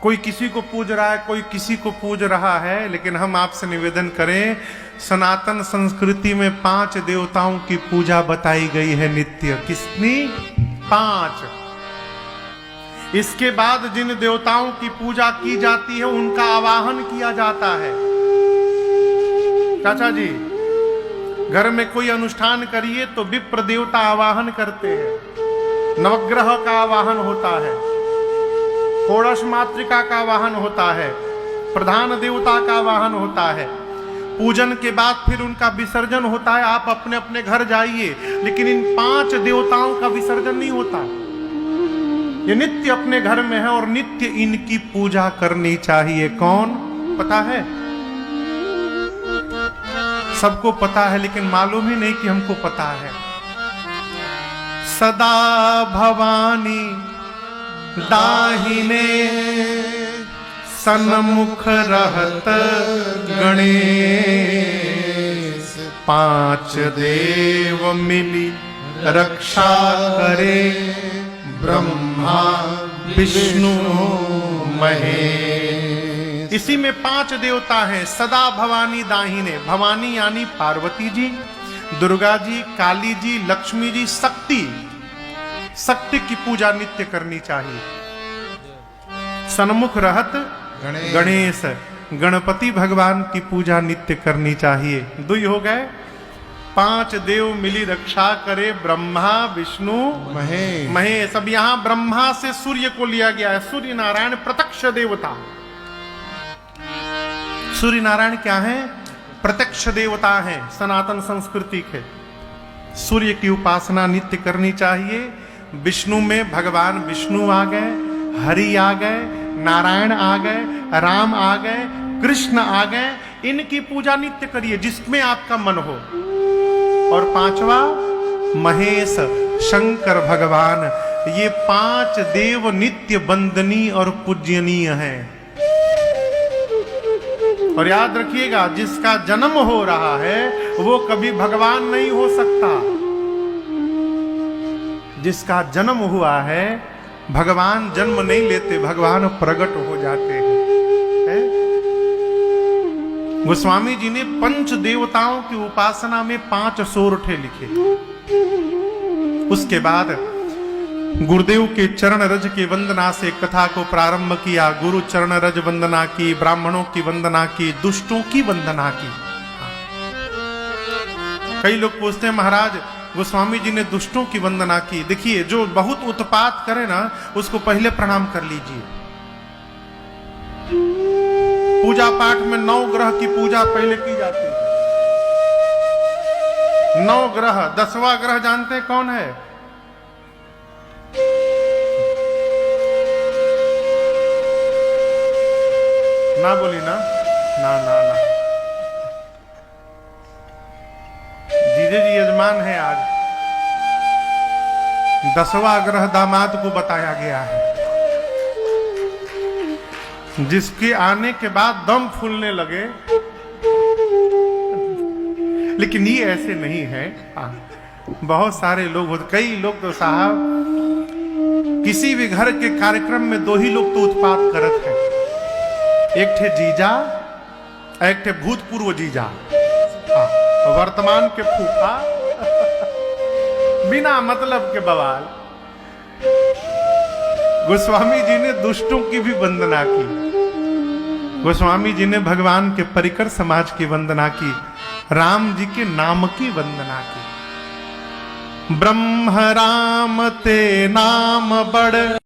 कोई किसी को पूज रहा है, कोई किसी को पूज रहा है, लेकिन हम आपसे निवेदन करें, सनातन संस्कृति में 5 देवताओं की पूजा बताई गई है नित्य। किसनी? 5। इसके बाद जिन देवताओं की पूजा की जाती है उनका आवाहन किया जाता है। चाचा जी, घर में कोई अनुष्ठान करिए तो विप्र देवता आवाहन करते हैं, नवग्रह का आवाहन होता है, षोडश मातृका का आवाहन होता है, प्रधान देवता का आवाहन होता है। पूजन के बाद फिर उनका विसर्जन होता है। आप अपने अपने घर जाइए, लेकिन इन 5 देवताओं का विसर्जन नहीं होता। ये नित्य अपने घर में है और नित्य इनकी पूजा करनी चाहिए। कौन? पता है? सबको पता है, लेकिन मालूम ही नहीं कि हमको पता है। सदा भवानी दाहिने सन्मुख रहत गणेश, 5 देव मिली रक्षा करे, ब्रह्मा विष्णु महेश। इसी में 5 देवता हैं। सदा भवानी दाहिने, भवानी यानी पार्वती जी, दुर्गा जी, काली जी, लक्ष्मी जी, शक्ति। शक्ति की पूजा नित्य करनी चाहिए। सन्मुख रहत गणेश, गणपति भगवान की पूजा नित्य करनी चाहिए। 2 हो गए। 5 देव मिली रक्षा करे, ब्रह्मा विष्णु महेश। अब यहां ब्रह्मा से सूर्य को लिया गया है। सूर्य नारायण प्रत्यक्ष देवता। सूर्य नारायण क्या है? प्रत्यक्ष देवता है, सनातन संस्कृति के। सूर्य की उपासना नित्य करनी चाहिए। विष्णु में भगवान विष्णु आ गए, हरि आ गए, नारायण आ गए, राम आ गए, कृष्ण आ गए। इनकी पूजा नित्य करिए जिसमें आपका मन हो। और 5वां महेश, शंकर भगवान। ये 5 देव नित्य वंदनीय और पूजनीय हैं। और याद रखिएगा, जिसका जन्म हो रहा है वो कभी भगवान नहीं हो सकता। जिसका जन्म हुआ है, भगवान जन्म नहीं लेते, भगवान प्रकट हो जाते हैं। गोस्वामी जी ने पंच देवताओं की उपासना में 5 सोरठे लिखे। उसके बाद गुरुदेव के चरण रज की वंदना से कथा को प्रारंभ किया। गुरु चरण रज वंदना की, ब्राह्मणों की वंदना की, दुष्टों की वंदना की। कई लोग पूछते हैं, महाराज गोस्वामी जी ने दुष्टों की वंदना की। देखिए, जो बहुत उत्पात करे ना, उसको पहले प्रणाम कर लीजिए। पूजा पाठ में 9 ग्रह की पूजा पहले की जाती है। 9 ग्रह। 10वां ग्रह जानते हैं कौन है? ना बोली ना, ना ना ना। जीजे जी यजमान है आज। 10वां ग्रह दामाद को बताया गया है, जिसके आने के बाद दम फूलने लगे। लेकिन ये ऐसे नहीं है। बहुत सारे लोग होते, कई लोग तो साहब किसी भी घर के कार्यक्रम में 2 ही लोग तो उत्पात करत है। एक थे जीजा, एक थे भूतपूर्व जीजा, वर्तमान के फूफा। बिना मतलब के बवाल। गोस्वामी जी ने दुष्टों की भी वंदना की। गोस्वामी जी ने भगवान के परिकर समाज की वंदना की, राम जी के नाम की वंदना की। ब्रह्म राम ते नाम बड़